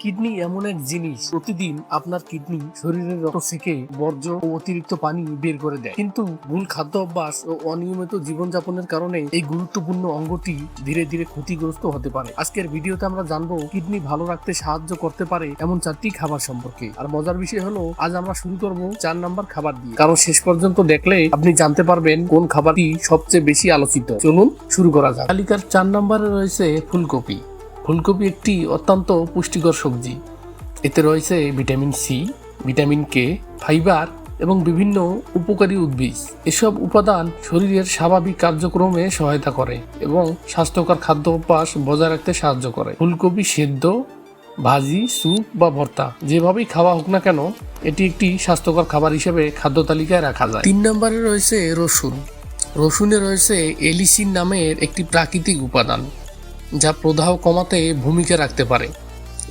Kidney এমন এক জিনিস প্রতিদিন আপনার কিডনি শরীরের রক্ত থেকে বর্জ্য ও অতিরিক্ত পানি বের করে দেয়, কিন্তু ভুল খাদ্য অভ্যাস ও অনিয়মিত জীবনযাপনের কারণে এই গুরুত্বপূর্ণ অঙ্গটি ধীরে ধীরে ক্ষতিগ্রস্ত হতে পারে। আজকের ভিডিওতে আমরা জানবো কিডনি ভালো রাখতে সাহায্য করতে পারে এমন 4টি খাবার সম্পর্কে। আর মজার বিষয় হলো আজ আমরা শুরু করব 4 নম্বর খাবার দিয়ে, কারণ শেষ পর্যন্ত দেখলে আপনি জানতে পারবেন কোন খাবারটি সবচেয়ে বেশি আলোচিত। চলুন শুরু করা যাক। তালিকার 4 নম্বরে রয়েছে ফুলকপি। ফুলকপি একটি অত্যন্ত পুষ্টিকর সবজি। এতে রয়েছে vitamin C, vitamin K, fibre এবং বিভিন্ন উপকারী উদ্ভিদ। এসব উপাদান শরীরের স্বাভাবিক কার্যক্রমে সহায়তা করে এবং স্বাস্থ্যকর খাদ্য অভ্যাস বজায় রাখতে সাহায্য করে। ফুলকপি সেদ্ধ, ভাজি, স্যুপ বা ভর্তা যেভাবেই খাওয়া হোক না কেন, এটি একটি স্বাস্থ্যকর খাবার হিসেবে খাদ্য তালিকায় রাখা যায়। 3 নম্বরে রয়েছে রসুন। রসুনে রয়েছে এলিসিন নামের একটি প্রাকৃতিক উপাদান, যা প্রদাহ কমাতে ভূমিকা রাখতে পারে।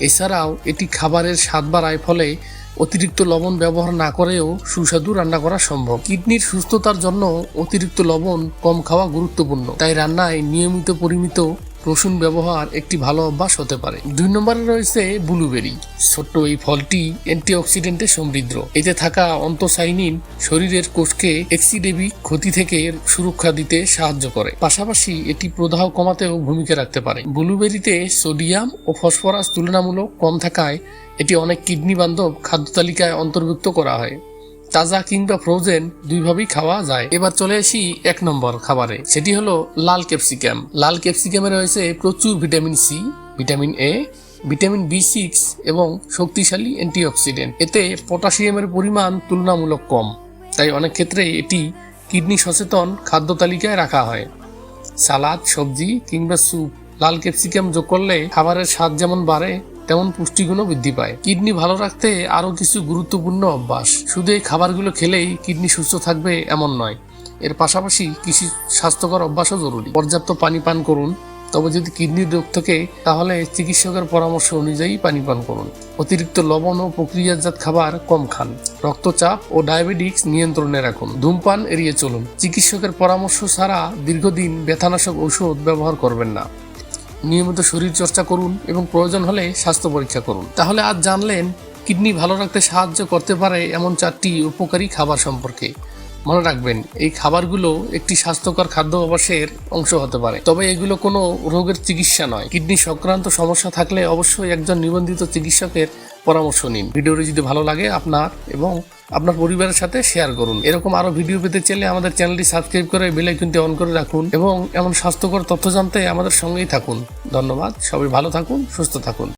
এছাড়াও এটি খাবারের স্বাদ বাড়ায়, ফলে অতিরিক্ত লবণ ব্যবহার না করেও সুস্বাদু রান্না করা সম্ভব। কিডনির সুস্থতার জন্য অতিরিক্ত লবণ কম খাওয়া গুরুত্বপূর্ণ, তাই রান্নায় নিয়মিত পরিমিত রসুন ব্যবহার একটি ভালো অভ্যাস হতে পারে। 2 নম্বরে রয়েছে ব্লুবেরি। ছোট্ট এই ফলটি অ্যান্টিঅক্সিডেন্টে সমৃদ্ধ। এতে থাকা অ্যান্থোসায়ানিন শরীরের কোষকে এক্সিডেমিক ক্ষতি থেকে সুরক্ষা দিতে সাহায্য করে। পাশাপাশি এটি প্রদাহ কমাতেও ভূমিকা রাখতে পারে। ব্লুবেরিতে সোডিয়াম ও ফসফরাস তুলনামূলক কম থাকায় এটি অনেক কিডনি বান্ধব খাদ্য তালিকায় অন্তর্ভুক্ত করা হয়। তাজা কিংবা ফ্রোজেন দুইভাবেই খাওয়া যায়। এবার চলে আসি 1 নম্বর খাবারে, সেটি হলো লাল ক্যাপসিকাম। লাল ক্যাপসিকামে রয়েছে প্রচুর vitamin C, vitamin A, vitamin বি6 এবং শক্তিশালী অ্যান্টিঅক্সিডেন্ট। এতে পটাশিয়ামের পরিমাণ তুলনামূলক কম, তাই অনেক ক্ষেত্রে এটি কিডনি সচেতন খাদ্য তালিকায় রাখা হয়। সালাদ, সবজি কিংবা স্যুপ লাল ক্যাপসিকাম যোগ করলে খাবারের স্বাদ যেমন বাড়ে, তেমন পুষ্টিগুণও বৃদ্ধি পায়। কিডনি ভালো রাখতে আরো কিছু গুরুত্বপূর্ণ অভ্যাস। শুধু এই খাবারগুলো খেলেই কিডনি সুস্থ থাকবে এমন নয়, এর পাশাপাশি কিছু স্বাস্থ্যকর অভ্যাসও জরুরি। পর্যাপ্ত পানি পান করুন, তবে যদি কিডনির রোগ থাকে তাহলে চিকিৎসকের পরামর্শ অনুযায়ী পানি পান করুন। অতিরিক্ত লবণ ও প্রক্রিয়াজাত খাবার কম খান। রক্তচাপ ও ডায়াবেটিস নিয়ন্ত্রণে রাখুন। ধূমপান এড়িয়ে চলুন। চিকিৎসকের পরামর্শ ছাড়া দীর্ঘদিন ব্যথানাশক ঔষধ ব্যবহার করবেন না। নিয়মিত শরীর চর্চা করুন এবং প্রয়োজন হলে স্বাস্থ্য পরীক্ষা করুন। তাহলে আজ জানলেন কিডনি ভালো রাখতে সাহায্য করতে পারে এমন 4টি উপকারী খাবার সম্পর্কে। মনে রাখবেন, এই খাবারগুলো একটি স্বাস্থ্যকর খাদ্য অভ্যাসের অংশ হতে পারে, তবে এগুলো কোনো রোগের চিকিৎসা নয়। কিডনি সংক্রান্ত সমস্যা থাকলে অবশ্যই একজন নিবন্ধিত চিকিৎসকের পরামর্শ নিন। ভিডিওটি যদি ভালো লাগে আপনার এবং আপনার পরিবারের সাথে শেয়ার করুন। এরকম আরো ভিডিও পেতে চাইলে আমাদের চ্যানেলটি সাবস্ক্রাইব করে বেল আইকনটি অন করে রাখুন এবং এমন স্বাস্থ্যকর তথ্য জানতে আমাদের সঙ্গেই থাকুন। ধন্যবাদ। সবাই ভালো থাকুন, সুস্থ থাকুন।